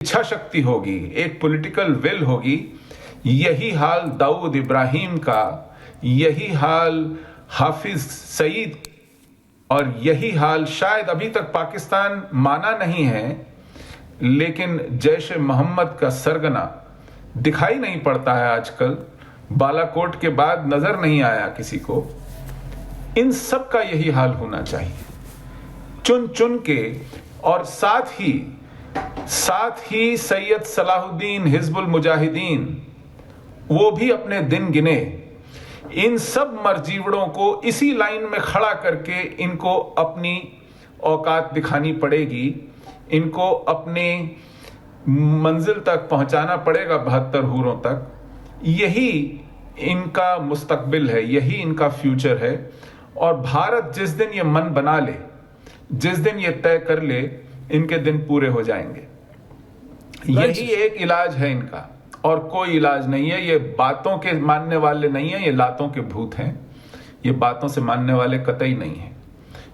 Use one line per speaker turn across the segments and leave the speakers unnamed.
इच्छा शक्ति होगी, एक पॉलिटिकल विल होगी। यही हाल दाऊद इब्राहिम का, यही हाल हाफिज सईद, और यही हाल शायद अभी तक पाकिस्तान माना नहीं है, लेकिन जैश ए मोहम्मद का सरगना दिखाई नहीं पड़ता है आजकल। बालाकोट के बाद नजर नहीं आया किसी को। इन सब का यही हाल होना चाहिए, चुन चुन के। और साथ ही सैयद सलाहुद्दीन हिजबुल मुजाहिदीन, वो भी अपने दिन गिने। इन सब मरजीवड़ों को इसी लाइन में खड़ा करके इनको अपनी औकात दिखानी पड़ेगी, इनको अपने मंजिल तक पहुंचाना पड़ेगा, 72 हूरों तक। यही इनका मुस्तकबिल है, यही इनका फ्यूचर है। और भारत जिस दिन ये मन बना ले, जिस दिन ये तय कर ले, इनके दिन पूरे हो जाएंगे। यही एक इलाज है इनका, और कोई इलाज नहीं है। ये बातों के मानने वाले नहीं है, ये लातों के भूत हैं। ये बातों से मानने वाले कतई नहीं है।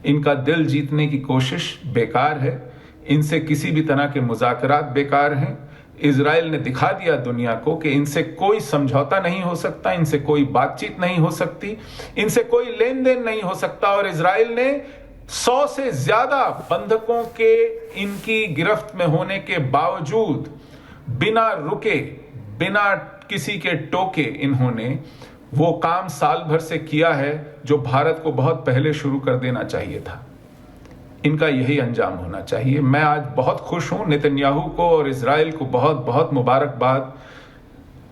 इनका दिल जीतने की कोशिश बेकार है। इनसे किसी भी तरह के मुज़ाकरात बेकार हैं। इजराइल ने दिखा दिया दुनिया को कि इनसे कोई समझौता नहीं हो सकता, इनसे कोई बातचीत नहीं हो सकती, इनसे कोई लेन देन नहीं हो सकता। और इजराइल ने 100 से ज्यादा बंधकों के इनकी गिरफ्त में होने के बावजूद बिना रुके, बिना किसी के टोके, इन्होंने वो काम साल भर से किया है जो भारत को बहुत पहले शुरू कर देना चाहिए था। इनका यही अंजाम होना चाहिए। मैं आज बहुत खुश हूं। नेतन्याहू को और इजराइल को बहुत बहुत मुबारकबाद।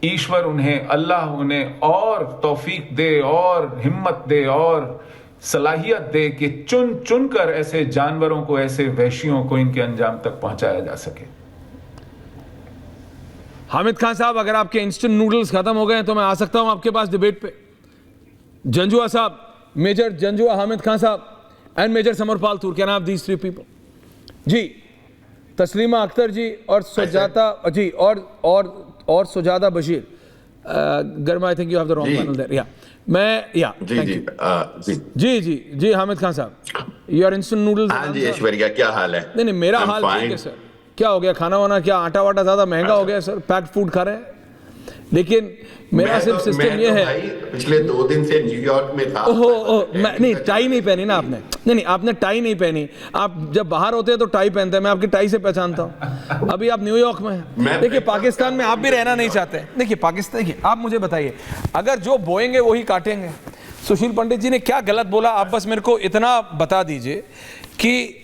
ईश्वर उन्हें, अल्लाह उन्हें और तौफीक दे और हिम्मत दे और सलाहियत दे कि चुन चुन कर ऐसे जानवरों को, ऐसे वहशियों को इनके अंजाम तक पहुंचाया जा सके।
हामिद खान साहब, अगर आपके इंस्टेंट नूडल्स खत्म हो गए तो मैं आ सकता हूं आपके पास डिबेट पे। जंजुआ साहब, major Janjua Hamid Khan sahab and major Samarpal Toor, can I have these 3 people? जी, तस्लीमा अख्तर जी और सुजाता जी और सुजाता बशीर। गर्मा, I think you have the wrong panel there. या मैं जी हामिद खान साहब, योर इंस्टेंट नूडल्स।
हाँ जी ऐश्वर्या, क्या हाल है?
नहीं, मेरा हाल ठीक है सर। क्या हो गया? खाना वाना क्या आटा वाटा ज्यादा महंगा हो गया सर? पैक्ड फूड खा रहे हैं। लेकिन मेरा सिर्फ सिस्टम ये है,
भाई पिछले 2 दिन से न्यूयॉर्क में था।
नहीं, टाई नहीं पहनी ना आपने। नहीं, आपने टाई नहीं पहनी। आप जब बाहर होते हैं तो टाई पहनते हैं, मैं आपकी टाई से पहचानता हूँ। अभी आप न्यूयॉर्क में हैं। देखिए, पाकिस्तान में आप भी रहना नहीं चाहते। देखिए पाकिस्तान, देखिए आप मुझे बताइए, अगर जो बोएंगे वही काटेंगे। सुशील पंडित जी ने क्या गलत बोला, आप बस मेरे को इतना बता दीजिए कि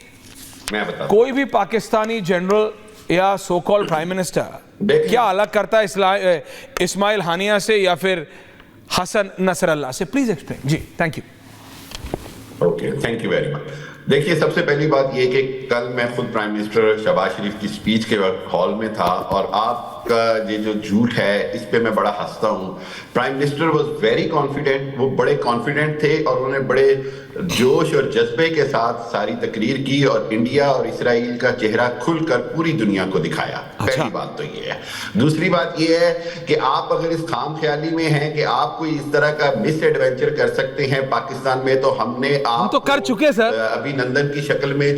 कोई भी पाकिस्तानी जनरल या सो कॉल्ड प्राइम मिनिस्टर क्या अलग करता है इस्माइल हानिया से या फिर हसन नसरल्ला से? Please explain. जी, thank you.
Okay, thank you very much. देखिए, सबसे पहली बात ये कि कल मैं खुद प्राइम मिनिस्टर शहबाज शरीफ की स्पीच के वक्त हॉल में था, और आपका ये जो झूठ है इस पे मैं बड़ा हंसता हूँ। Prime minister was very confident, वो बड़े कॉन्फिडेंट थे और उन्होंने बड़े जोश और जज्बे के साथ सारी तकरीर की और इंडिया और इसराइल का चेहरा खुलकर पूरी दुनिया को दिखाया। पहली बात तो ये है। दूसरी बात ये है कि आप अगर इस खाम ख्याली में हैं कि आप कोई इस तरह का मिस एडवेंचर कर सकते हैं पाकिस्तान में, तो हम
तो कर चुके सर।
अभिनंदन की शक्ल में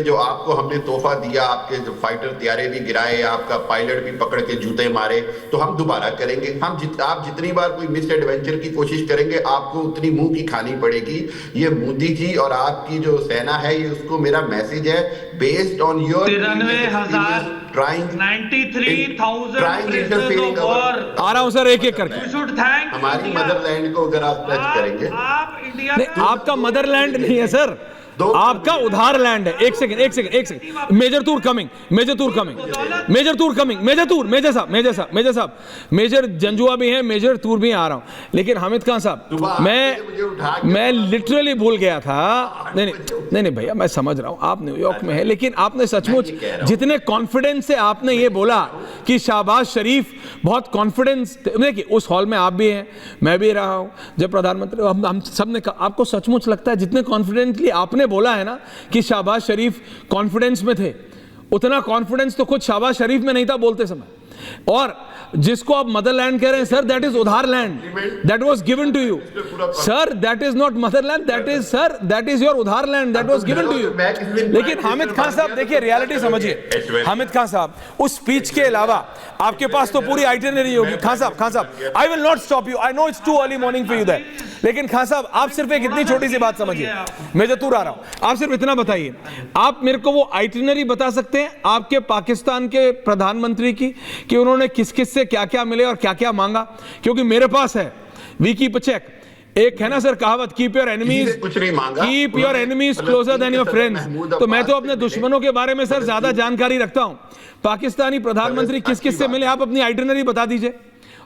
जो आपको हमने तोहफा दिया, आपके जो फाइटर तैयारे भी गिराए, आपका पायलट भी पकड़ के जूते मारे, तो हम दोबारा करेंगे। आप जितनी बार कोई मिस एडवेंचर की कोशिश करेंगे, आपको उतनी मुंह की खानी पड़ेगी। ये मोदी जी और आपकी जो सेना है, ये उसको मेरा मैसेज है, बेस्ड ऑन योर
93,000
आ रहा हूं सर, एक एक करके।
हमारी मदरलैंड को अगर आप टच करेंगे,
आप इंडिया
नहीं, आपका मदरलैंड नहीं है सर, आपका उधार लैंड है। एक सेकंड। मेजर तूर कमिंग, मेजर साहब, मेजर जंजुआ भी हैं, मेजर तूर भी आ रहा हूं। लेकिन हामिद खान साहब, मैं लिटरली भूल गया था। नहीं भैया, मैं समझ रहा हूं आप न्यूयॉर्क में है, लेकिन आपने सचमुच जितने कॉन्फिडेंस से आपने ये बोला कि शहबाज शरीफ बहुत कॉन्फिडेंस, देखिए उस हॉल में आप भी हैं, मैं भी रहा हूं, जब प्रधानमंत्री, हम सब ने कहा, आपको सचमुच लगता है जितने कॉन्फिडेंटली आपने बोला है ना कि शहबाज शरीफ कॉन्फिडेंस में थे, उतना कॉन्फिडेंस तो खुद शहबाज शरीफ में नहीं था बोलते समय। और जिसको आप मदरलैंड कह रहे हैं सर, दैट इज उधार land, that was given to you sir, that is not motherland, that is sir, that is your उधार land, that was given to you. लेकिन हामिद खान साहब देखिए रियलिटी समझिए, हामिद खान साहब उस स्पीच के अलावा आपके पास तो पूरी आइटिनरी होगी। खान साहब I will not stop you, I know it's too early morning for you that, लेकिन खान साहब आप सिर्फ एक इतनी छोटी सी बात समझिए, मैं जो दूर आ रहा हूं, आप सिर्फ इतना बताइए, आप मेरे को वो आइटिनरी बता सकते हैं आपके पाकिस्तान के प्रधानमंत्री की कि उन्होंने किस किस से क्या क्या मिले और क्या क्या मांगा? क्योंकि मेरे पास है, वी कीप अ चेक। एक है ना सर कहावत, कीप योर एनिमीज,
कुछ नहीं मांगा,
keep your enemies closure then your friends. तो मैं तो अपने दुश्मनों के बारे में सर ज्यादा जानकारी रखता हूं। पाकिस्तानी प्रधानमंत्री किस किस से मिले, आप अपनी आइटिनरी बता दीजिए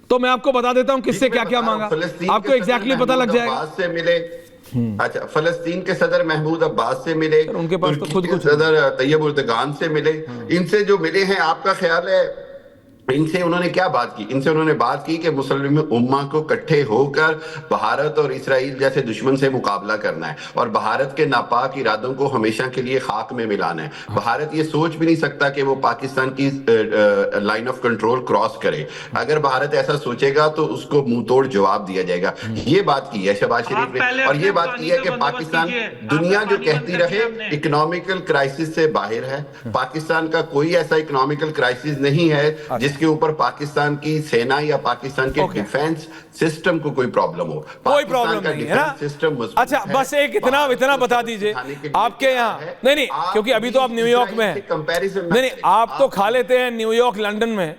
तो मैं आपको बता देता हूं किससे क्या क्या मांगा, आपको एग्जैक्टली पता लग जाएगा।
से मिले, अच्छा, फलस्तीन के सदर महमूद अब्बास से मिले,
उनके पास तो खुद
सदर तैयब उर्दगान से मिले, इनसे जो मिले हैं आपका ख्याल है इनसे उन्होंने क्या बात की? इनसे उन्होंने बात की कि मुस्लिम उम्मा को इकट्ठे होकर भारत और इसराइल जैसे दुश्मन से मुकाबला करना है और भारत के नापाक इरादों को हमेशा के लिए खाक में मिलाना है। भारत ये सोच भी नहीं सकता कि वो पाकिस्तान की लाइन ऑफ कंट्रोल क्रॉस करे। अगर भारत ऐसा सोचेगा तो उसको मुंह तोड़ जवाब दिया जाएगा। ये बात की है शहबाज शरीफ ने, और ये बात की है कि पाकिस्तान, दुनिया जो कहती रहे इकोनॉमिकल क्राइसिस से बाहर है, पाकिस्तान का कोई ऐसा इकोनॉमिकल क्राइसिस नहीं है जिसके ऊपर पाकिस्तान की सेना या पाकिस्तान के डिफेंस सिस्टम को कोई प्रॉब्लम हो।
कोई प्रॉब्लम नहीं है ना
सिस्टम।
अच्छा, बस एक इतना बता दीजिए आपके यहाँ, नहीं क्योंकि अभी तो आप न्यूयॉर्क में हैं, नहीं आप तो खा लेते हैं न्यूयॉर्क लंदन में,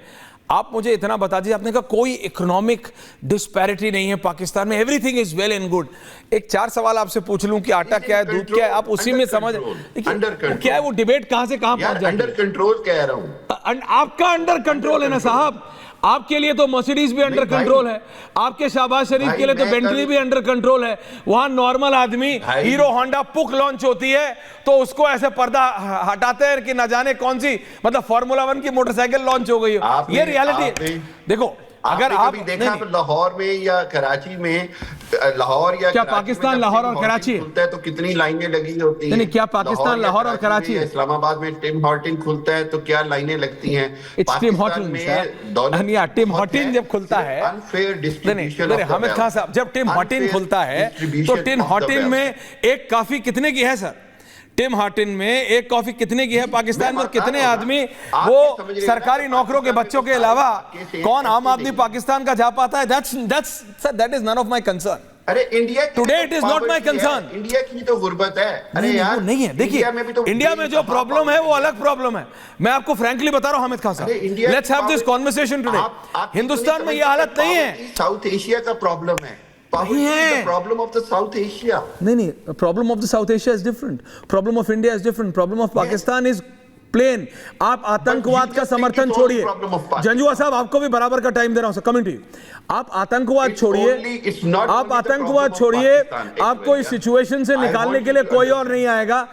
आप मुझे इतना बता दीजिए, आपने कहा कोई इकोनॉमिक डिस्पैरिटी नहीं है पाकिस्तान में, everything is well and good. एक 4 सवाल आपसे पूछ लूं कि आटा क्या है, दूध क्या है, आप उसी में समझ क्या है वो डिबेट कहां से कहां पहुंच जाए।
अंडर कंट्रोल कह रहा हूं,
आपका अंडर कंट्रोल है ना साहब, आपके लिए तो मर्सिडीज भी अंडर कंट्रोल है, आपके शहबाज शरीफ के लिए तो बेंटली भी अंडर कंट्रोल है। वहां नॉर्मल आदमी, हीरो होंडा पुक लॉन्च होती है तो उसको ऐसे पर्दा हटाते हैं कि ना जाने कौन सी, मतलब फार्मूला 1 की मोटरसाइकिल लॉन्च हो गई हो। ये रियलिटी देखो, अगर आप
देखा लाहौर में या कराची में, लाहौर या
क्या पाकिस्तान लाहौर और कराची
खुलता है तो कितनी लाइनें लगी होती हैं?
नहीं, क्या पाकिस्तान लाहौर और कराची है?
इस्लामाबाद में टिम हॉर्टिन खुलता है तो क्या लाइनें लगती हैं?
टिम हॉर्टिन जब खुलता है,
अनफेयर डिस्ट्रीब्यूशन।
हामिद खान साहब, जब टिम हॉर्टिन खुलता है तो टिम हॉर्टिन में एक कॉफी कितने की है सर? टिम हॉर्टिन में एक कॉफी कितने की है पाकिस्तान में? और कितने आदमी वो सरकारी नौकरों के बच्चों के अलावा कौन आम आदमी पाकिस्तान का जा पाता है? That is none of my concern.
अरे India
Today it is not my concern.
India की तो गुर्बत है। अरे यार
नहीं है, देखिए इंडिया में जो प्रॉब्लम है वो अलग प्रॉब्लम है। मैं आपको फ्रैंकली बता रहा हूं हामिद खान साहब, let's have this conversation today. Hindustan में ये हालत नहीं है,
साउथ एशिया का प्रॉब्लम है। Problem of the South Asia.
नहीं, problem of the South Asia is different. Problem of India is different. Problem of Pakistan is plain. आप आतंकवाद का समर्थन छोड़िए, जंजुआ साहब आपको भी बराबर का टाइम दे रहा हूं सर, कमिंग टू यू। आप आतंकवाद छोड़िए, आप आतंकवाद छोड़िए, आपको इस सिचुएशन से निकालने के लिए कोई और नहीं आएगा।